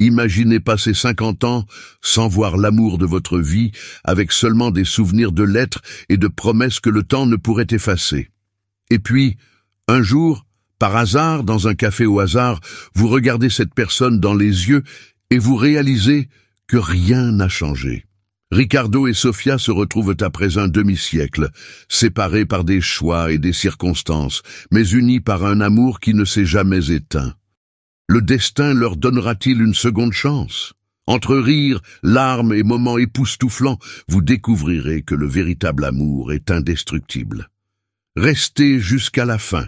Imaginez passer 50 ans sans voir l'amour de votre vie, avec seulement des souvenirs de lettres et de promesses que le temps ne pourrait effacer. Et puis, un jour, par hasard, dans un café au hasard, vous regardez cette personne dans les yeux et vous réalisez que rien n'a changé. Ricardo et Sofia se retrouvent après un demi-siècle, séparés par des choix et des circonstances, mais unis par un amour qui ne s'est jamais éteint. Le destin leur donnera-t-il une seconde chance? Entre rires, larmes et moments époustouflants, vous découvrirez que le véritable amour est indestructible. Restez jusqu'à la fin,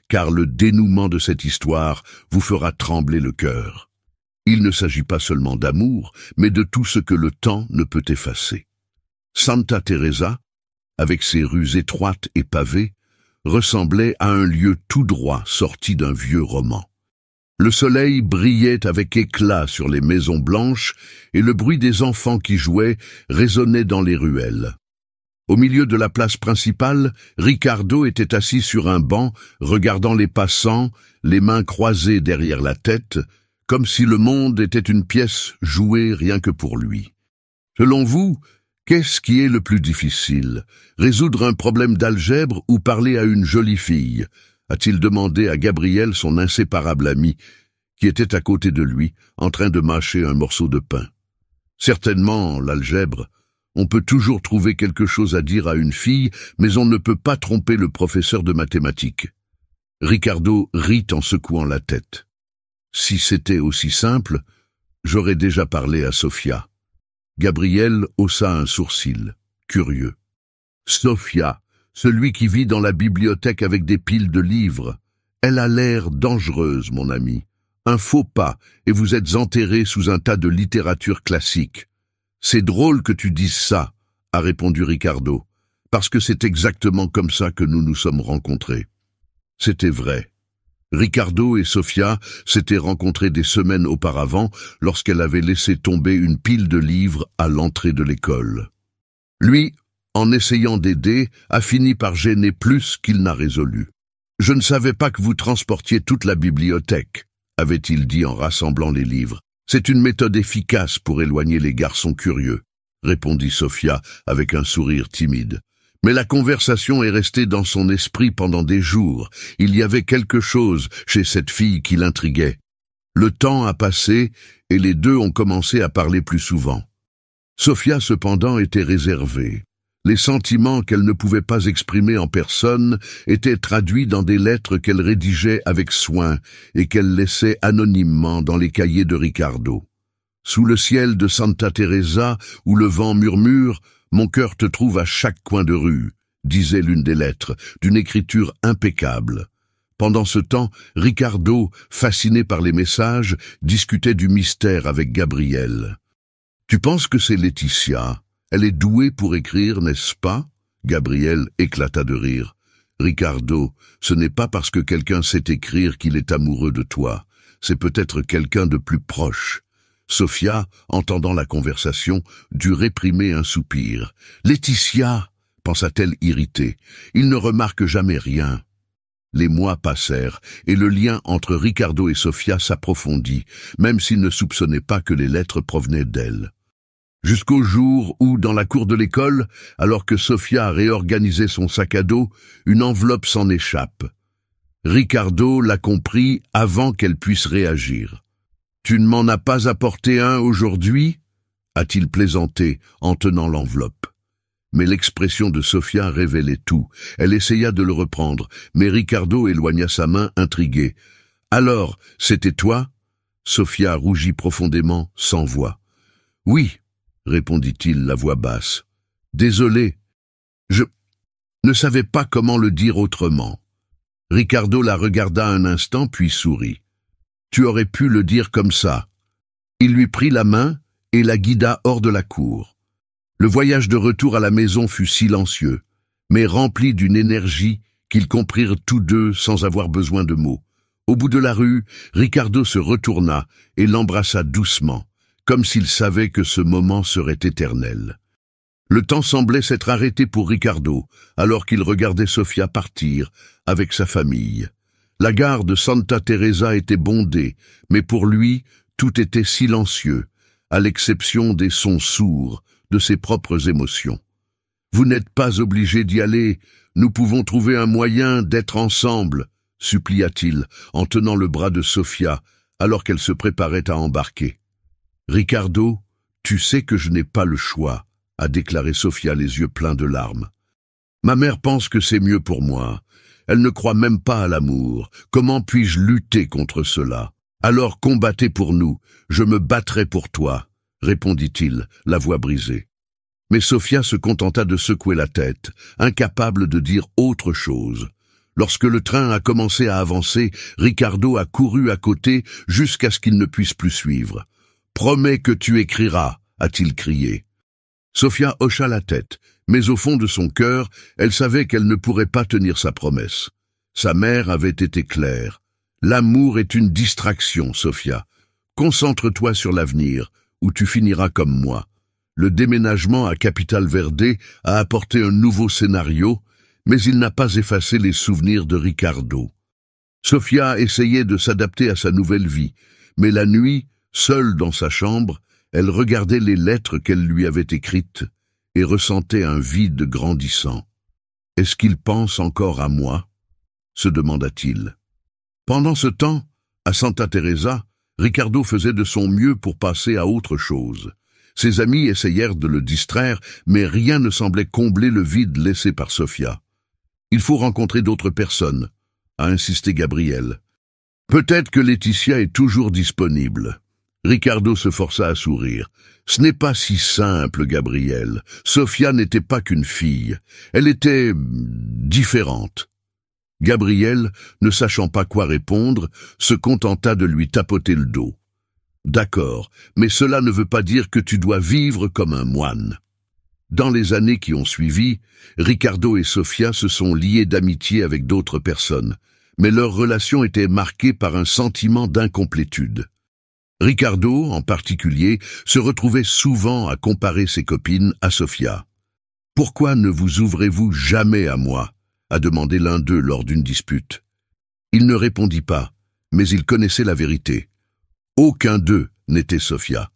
car le dénouement de cette histoire vous fera trembler le cœur. Il ne s'agit pas seulement d'amour, mais de tout ce que le temps ne peut effacer. Santa Teresa, avec ses rues étroites et pavées, ressemblait à un lieu tout droit sorti d'un vieux roman. Le soleil brillait avec éclat sur les maisons blanches et le bruit des enfants qui jouaient résonnait dans les ruelles. Au milieu de la place principale, Ricardo était assis sur un banc, regardant les passants, les mains croisées derrière la tête, comme si le monde était une pièce jouée rien que pour lui. Selon vous, qu'est-ce qui est le plus difficile? Résoudre un problème d'algèbre ou parler à une jolie fille? A-t-il demandé à Gabriel, son inséparable ami, qui était à côté de lui, en train de mâcher un morceau de pain. Certainement, l'algèbre, on peut toujours trouver quelque chose à dire à une fille, mais on ne peut pas tromper le professeur de mathématiques. Ricardo rit en secouant la tête. Si c'était aussi simple, j'aurais déjà parlé à Sofia. Gabriel haussa un sourcil, curieux. Sofia, celui qui vit dans la bibliothèque avec des piles de livres. Elle a l'air dangereuse, mon ami. Un faux pas, et vous êtes enterré sous un tas de littérature classique. C'est drôle que tu dises ça, a répondu Ricardo, parce que c'est exactement comme ça que nous nous sommes rencontrés. C'était vrai. Ricardo et Sofia s'étaient rencontrés des semaines auparavant lorsqu'elle avait laissé tomber une pile de livres à l'entrée de l'école. Lui, en essayant d'aider, a fini par gêner plus qu'il n'a résolu. « Je ne savais pas que vous transportiez toute la bibliothèque », avait-il dit en rassemblant les livres. « C'est une méthode efficace pour éloigner les garçons curieux », répondit Sofia avec un sourire timide. Mais la conversation est restée dans son esprit pendant des jours. Il y avait quelque chose chez cette fille qui l'intriguait. Le temps a passé et les deux ont commencé à parler plus souvent. Sofia, cependant, était réservée. Les sentiments qu'elle ne pouvait pas exprimer en personne étaient traduits dans des lettres qu'elle rédigeait avec soin et qu'elle laissait anonymement dans les cahiers de Ricardo. « Sous le ciel de Santa Teresa, où le vent murmure, mon cœur te trouve à chaque coin de rue », disait l'une des lettres, d'une écriture impeccable. Pendant ce temps, Ricardo, fasciné par les messages, discutait du mystère avec Gabriel. « Tu penses que c'est Laetitia ? Elle est douée pour écrire, n'est-ce pas ?» Gabriel éclata de rire. « Ricardo, ce n'est pas parce que quelqu'un sait écrire qu'il est amoureux de toi. C'est peut-être quelqu'un de plus proche. » Sofia, entendant la conversation, dut réprimer un soupir. « Laetitia !» pensa-t-elle irritée. « Il ne remarque jamais rien. » Les mois passèrent, et le lien entre Ricardo et Sofia s'approfondit, même s'il ne soupçonnait pas que les lettres provenaient d'elle. Jusqu'au jour où, dans la cour de l'école, alors que Sofia réorganisait son sac à dos, une enveloppe s'en échappe. Ricardo l'a compris avant qu'elle puisse réagir. « Tu ne m'en as pas apporté un aujourd'hui ?» a-t-il plaisanté en tenant l'enveloppe. Mais l'expression de Sofia révélait tout. Elle essaya de le reprendre, mais Ricardo éloigna sa main, intrigué. « Alors, c'était toi ?» Sofia rougit profondément, sans voix. « Oui, » répondit-il, la voix basse. « Désolé, je ne savais pas comment le dire autrement. » Ricardo la regarda un instant, puis sourit. « Tu aurais pu le dire comme ça. » Il lui prit la main et la guida hors de la cour. Le voyage de retour à la maison fut silencieux, mais rempli d'une énergie qu'ils comprirent tous deux sans avoir besoin de mots. Au bout de la rue, Ricardo se retourna et l'embrassa doucement, comme s'il savait que ce moment serait éternel. Le temps semblait s'être arrêté pour Ricardo, alors qu'il regardait Sofia partir avec sa famille. La gare de Santa Teresa était bondée, mais pour lui, Tout était silencieux, à l'exception des sons sourds de ses propres émotions. « Vous n'êtes pas obligé d'y aller, nous pouvons trouver un moyen d'être ensemble, » supplia-t-il en tenant le bras de Sofia alors qu'elle se préparait à embarquer. « Ricardo, tu sais que je n'ai pas le choix, » a déclaré Sofia les yeux pleins de larmes. « Ma mère pense que c'est mieux pour moi. Elle ne croit même pas à l'amour. Comment puis-je lutter contre cela? Alors combattez pour nous, je me battrai pour toi, » répondit-il, la voix brisée. Mais Sofia se contenta de secouer la tête, incapable de dire autre chose. Lorsque le train a commencé à avancer, Ricardo a couru à côté jusqu'à ce qu'il ne puisse plus suivre. « Promets que tu écriras » a-t-il crié. Sofia hocha la tête, mais au fond de son cœur, elle savait qu'elle ne pourrait pas tenir sa promesse. Sa mère avait été claire. « L'amour est une distraction, Sofia. Concentre-toi sur l'avenir, ou tu finiras comme moi. » Le déménagement à Capital Verde a apporté un nouveau scénario, mais il n'a pas effacé les souvenirs de Ricardo. Sofia essayait de s'adapter à sa nouvelle vie, mais la nuit, seule dans sa chambre, elle regardait les lettres qu'elle lui avait écrites et ressentait un vide grandissant. « Est-ce qu'il pense encore à moi ?» se demanda-t-il. Pendant ce temps, à Santa Teresa, Ricardo faisait de son mieux pour passer à autre chose. Ses amis essayèrent de le distraire, mais rien ne semblait combler le vide laissé par Sofia. « Il faut rencontrer d'autres personnes », a insisté Gabriel. « Peut-être que Laetitia est toujours disponible. » Ricardo se força à sourire. « Ce n'est pas si simple, Gabriel. Sofia n'était pas qu'une fille. Elle était différente. » Gabriel, ne sachant pas quoi répondre, se contenta de lui tapoter le dos. « D'accord, mais cela ne veut pas dire que tu dois vivre comme un moine. » Dans les années qui ont suivi, Ricardo et Sofia se sont liés d'amitié avec d'autres personnes, mais leur relation était marquée par un sentiment d'incomplétude. Ricardo, en particulier, se retrouvait souvent à comparer ses copines à Sofia. « Pourquoi ne vous ouvrez-vous jamais à moi ?» a demandé l'un d'eux lors d'une dispute. Il ne répondit pas, mais il connaissait la vérité. Aucun d'eux n'était Sofia.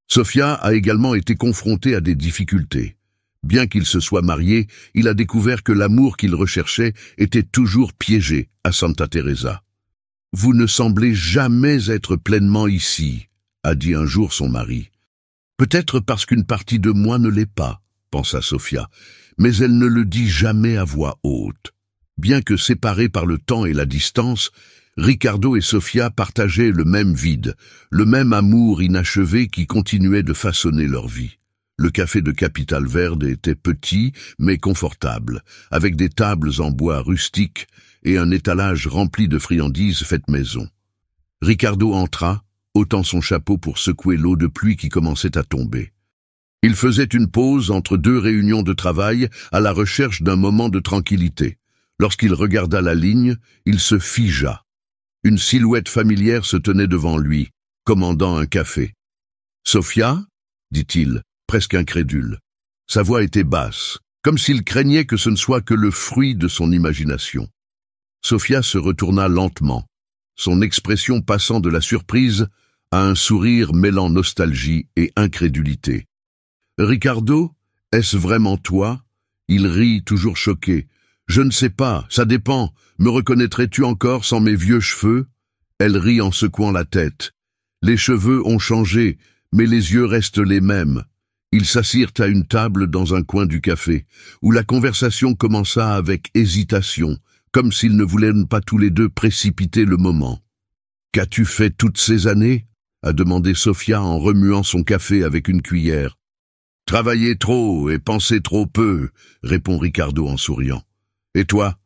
Sofia a également été confrontée à des difficultés. Bien qu'il se soit marié, il a découvert que l'amour qu'il recherchait était toujours piégé à Santa Teresa. « Vous ne semblez jamais être pleinement ici », a dit un jour son mari. « Peut-être parce qu'une partie de moi ne l'est pas », pensa Sofia, mais elle ne le dit jamais à voix haute. Bien que séparés par le temps et la distance, Ricardo et Sofia partageaient le même vide, le même amour inachevé qui continuait de façonner leur vie. Le café de Capital Verde était petit mais confortable, avec des tables en bois rustique et un étalage rempli de friandises faites maison. Ricardo entra, ôtant son chapeau pour secouer l'eau de pluie qui commençait à tomber. Il faisait une pause entre deux réunions de travail à la recherche d'un moment de tranquillité. Lorsqu'il regarda la ligne, il se figea. Une silhouette familière se tenait devant lui, commandant un café. « Sofia » dit-il, presque incrédule. Sa voix était basse, comme s'il craignait que ce ne soit que le fruit de son imagination. Sofia se retourna lentement, son expression passant de la surprise à un sourire mêlant nostalgie et incrédulité. « Ricardo, est-ce vraiment toi ?» Il rit, toujours choqué. « Je ne sais pas, ça dépend. Me reconnaîtrais-tu encore sans mes vieux cheveux ?» Elle rit en secouant la tête. Les cheveux ont changé, mais les yeux restent les mêmes. Ils s'assirent à une table dans un coin du café, où la conversation commença avec hésitation, comme s'ils ne voulaient pas tous les deux précipiter le moment. « Qu'as-tu fait toutes ces années ?» a demandé Sofia en remuant son café avec une cuillère. « Travailler trop et penser trop peu », répond Ricardo en souriant. « Et toi ?»«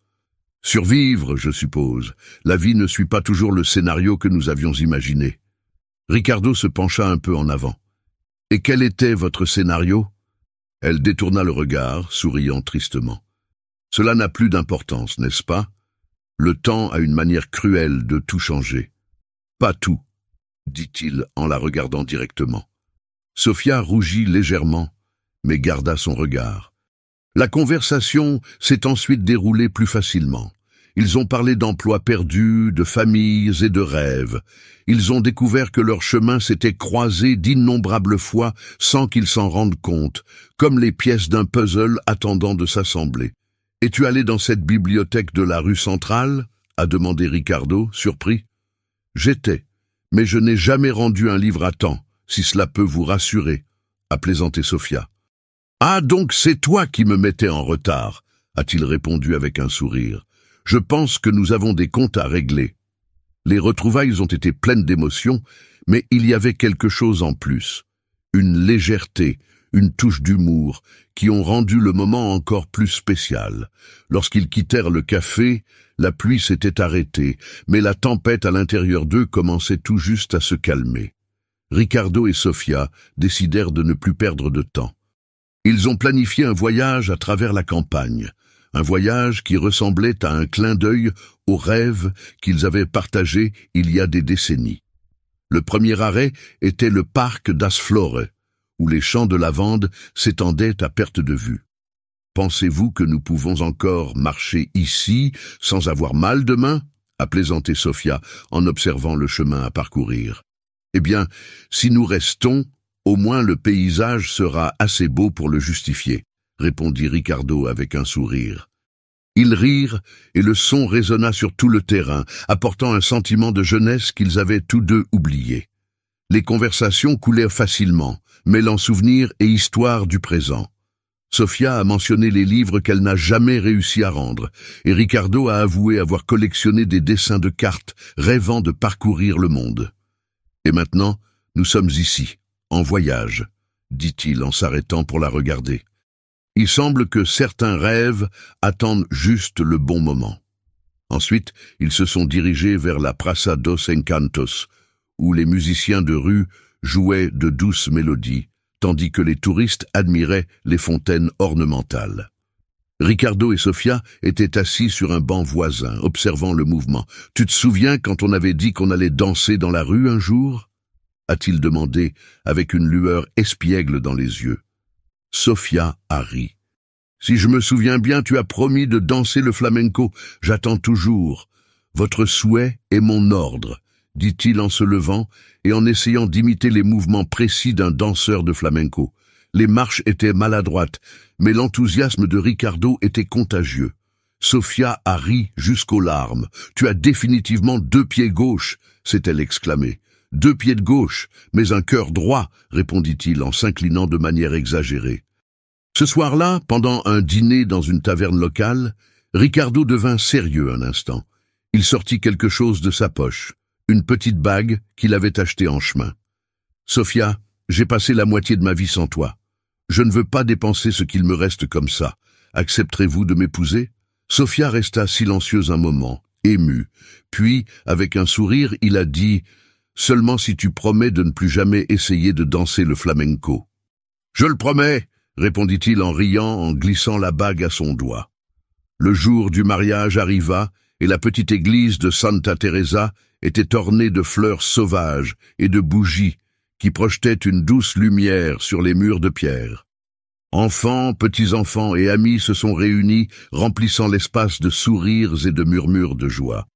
Survivre, je suppose. La vie ne suit pas toujours le scénario que nous avions imaginé. » Ricardo se pencha un peu en avant. « Et quel était votre scénario ?» Elle détourna le regard, souriant tristement. « Cela n'a plus d'importance, n'est-ce pas? Le temps a une manière cruelle de tout changer. »« Pas tout, » dit-il en la regardant directement. Sofia rougit légèrement, mais garda son regard. La conversation s'est ensuite déroulée plus facilement. Ils ont parlé d'emplois perdus, de familles et de rêves. Ils ont découvert que leur chemin s'était croisé d'innombrables fois sans qu'ils s'en rendent compte, comme les pièces d'un puzzle attendant de s'assembler. « Es-tu allé dans cette bibliothèque de la rue centrale ?» a demandé Ricardo, surpris. « J'étais, mais je n'ai jamais rendu un livre à temps, si cela peut vous rassurer, » a plaisanté Sofia. « Ah, donc c'est toi qui me mettais en retard » a-t-il répondu avec un sourire. « Je pense que nous avons des comptes à régler. » Les retrouvailles ont été pleines d'émotions, mais il y avait quelque chose en plus. Une légèreté, une touche d'humour, qui ont rendu le moment encore plus spécial. Lorsqu'ils quittèrent le café, la pluie s'était arrêtée, mais la tempête à l'intérieur d'eux commençait tout juste à se calmer. Ricardo et Sofia décidèrent de ne plus perdre de temps. Ils ont planifié un voyage à travers la campagne, un voyage qui ressemblait à un clin d'œil aux rêves qu'ils avaient partagés il y a des décennies. Le premier arrêt était le parc d'Asflore, où les champs de lavande s'étendaient à perte de vue. « Pensez-vous que nous pouvons encore marcher ici sans avoir mal demain ?» a plaisanté Sofia en observant le chemin à parcourir. « Eh bien, si nous restons, au moins le paysage sera assez beau pour le justifier, » répondit Ricardo avec un sourire. Ils rirent et le son résonna sur tout le terrain, apportant un sentiment de jeunesse qu'ils avaient tous deux oublié. Les conversations coulaient facilement, mêlant souvenirs et histoires du présent. Sofia a mentionné les livres qu'elle n'a jamais réussi à rendre, et Ricardo a avoué avoir collectionné des dessins de cartes, rêvant de parcourir le monde. « Et maintenant, nous sommes ici, en voyage, » dit-il en s'arrêtant pour la regarder. Il semble que certains rêves attendent juste le bon moment. Ensuite, ils se sont dirigés vers la Praça dos Encantos, où les musiciens de rue jouaient de douces mélodies, tandis que les touristes admiraient les fontaines ornementales. Ricardo et Sofia étaient assis sur un banc voisin, observant le mouvement. « Tu te souviens quand on avait dit qu'on allait danser dans la rue un jour ?» a-t-il demandé, avec une lueur espiègle dans les yeux. Sofia a ri. « Si je me souviens bien, tu as promis de danser le flamenco. J'attends toujours. Votre souhait est mon ordre, » dit-il en se levant et en essayant d'imiter les mouvements précis d'un danseur de flamenco. Les marches étaient maladroites, mais l'enthousiasme de Ricardo était contagieux. Sofia a ri jusqu'aux larmes. « Tu as définitivement 2 pieds gauches » s'est-elle exclamée. « 2 pieds de gauche, mais un cœur droit » répondit-il en s'inclinant de manière exagérée. Ce soir-là, pendant un dîner dans une taverne locale, Ricardo devint sérieux un instant. Il sortit quelque chose de sa poche, une petite bague qu'il avait achetée en chemin. « Sofia, j'ai passé la moitié de ma vie sans toi. Je ne veux pas dépenser ce qu'il me reste comme ça. Accepterez-vous de m'épouser ?» Sofia resta silencieuse un moment, émue. Puis, avec un sourire, il a dit « Seulement si tu promets de ne plus jamais essayer de danser le flamenco. »« Je le promets !» répondit-il en riant, en glissant la bague à son doigt. Le jour du mariage arriva, et la petite église de Santa Teresa était ornée de fleurs sauvages et de bougies qui projetaient une douce lumière sur les murs de pierre. Enfants, petits-enfants et amis se sont réunis, remplissant l'espace de sourires et de murmures de joie.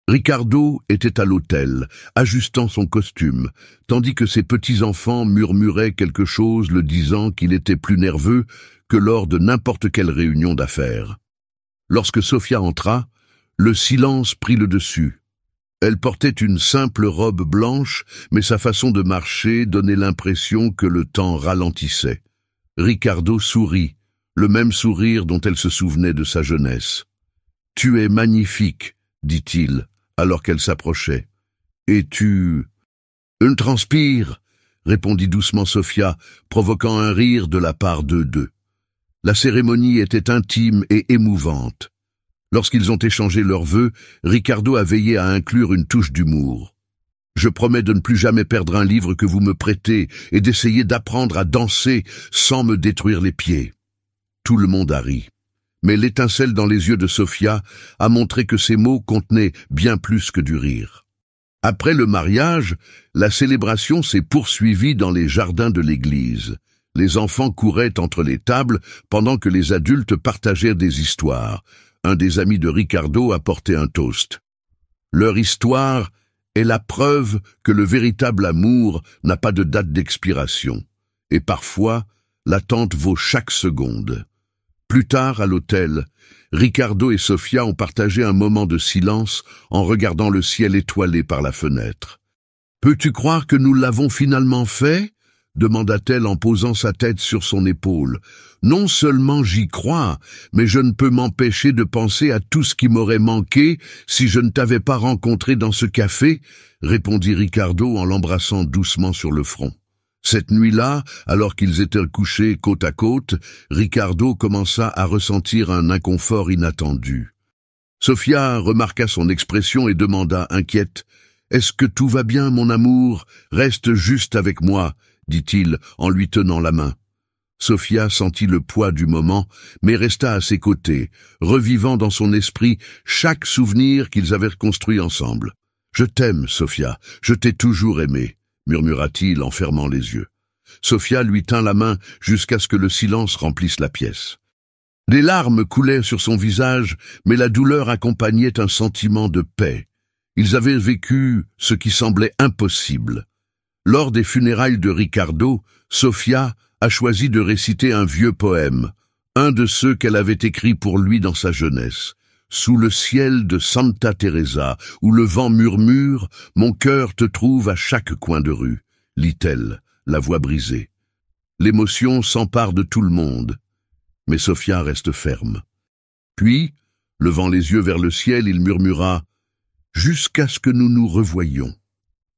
Ricardo était à l'autel, ajustant son costume, tandis que ses petits-enfants murmuraient quelque chose le disant qu'il était plus nerveux que lors de n'importe quelle réunion d'affaires. Lorsque Sofia entra, le silence prit le dessus. Elle portait une simple robe blanche, mais sa façon de marcher donnait l'impression que le temps ralentissait. Ricardo sourit, le même sourire dont elle se souvenait de sa jeunesse. « Tu es magnifique, » dit-il, alors qu'elle s'approchait. « Et tu... »« Je transpire, » répondit doucement Sofia, provoquant un rire de la part d'eux deux. La cérémonie était intime et émouvante. Lorsqu'ils ont échangé leurs vœux, Ricardo a veillé à inclure une touche d'humour. « Je promets de ne plus jamais perdre un livre que vous me prêtez et d'essayer d'apprendre à danser sans me détruire les pieds. » Tout le monde a ri. Mais l'étincelle dans les yeux de Sofia a montré que ces mots contenaient bien plus que du rire. Après le mariage, la célébration s'est poursuivie dans les jardins de l'église. Les enfants couraient entre les tables pendant que les adultes partageaient des histoires. un des amis de Ricardo apportait un toast. Leur histoire est la preuve que le véritable amour n'a pas de date d'expiration, et parfois, l'attente vaut chaque seconde. Plus tard, à l'hôtel, Ricardo et Sofia ont partagé un moment de silence en regardant le ciel étoilé par la fenêtre. « Peux-tu croire que nous l'avons finalement fait ?» demanda-t-elle en posant sa tête sur son épaule. « Non seulement j'y crois, mais je ne peux m'empêcher de penser à tout ce qui m'aurait manqué si je ne t'avais pas rencontré dans ce café, » répondit Ricardo en l'embrassant doucement sur le front. Cette nuit-là, alors qu'ils étaient couchés côte à côte, Ricardo commença à ressentir un inconfort inattendu. Sofia remarqua son expression et demanda, inquiète, « Est-ce que tout va bien, mon amour? Reste juste avec moi, » dit-il en lui tenant la main. Sofia sentit le poids du moment, mais resta à ses côtés, revivant dans son esprit chaque souvenir qu'ils avaient reconstruit ensemble. « Je t'aime, Sofia, je t'ai toujours aimé. » murmura-t-il en fermant les yeux. Sofia lui tint la main jusqu'à ce que le silence remplisse la pièce. Des larmes coulaient sur son visage, mais la douleur accompagnait un sentiment de paix. Ils avaient vécu ce qui semblait impossible. Lors des funérailles de Ricardo, Sofia a choisi de réciter un vieux poème, un de ceux qu'elle avait écrit pour lui dans sa jeunesse. Sous le ciel de Santa Teresa, où le vent murmure, mon cœur te trouve à chaque coin de rue, lit-elle, la voix brisée. L'émotion s'empare de tout le monde, mais Sofia reste ferme. Puis, levant les yeux vers le ciel, il murmura « Jusqu'à ce que nous nous revoyions ».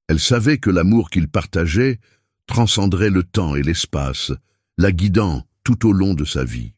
Elle savait que l'amour qu'ils partageaient transcenderait le temps et l'espace, la guidant tout au long de sa vie.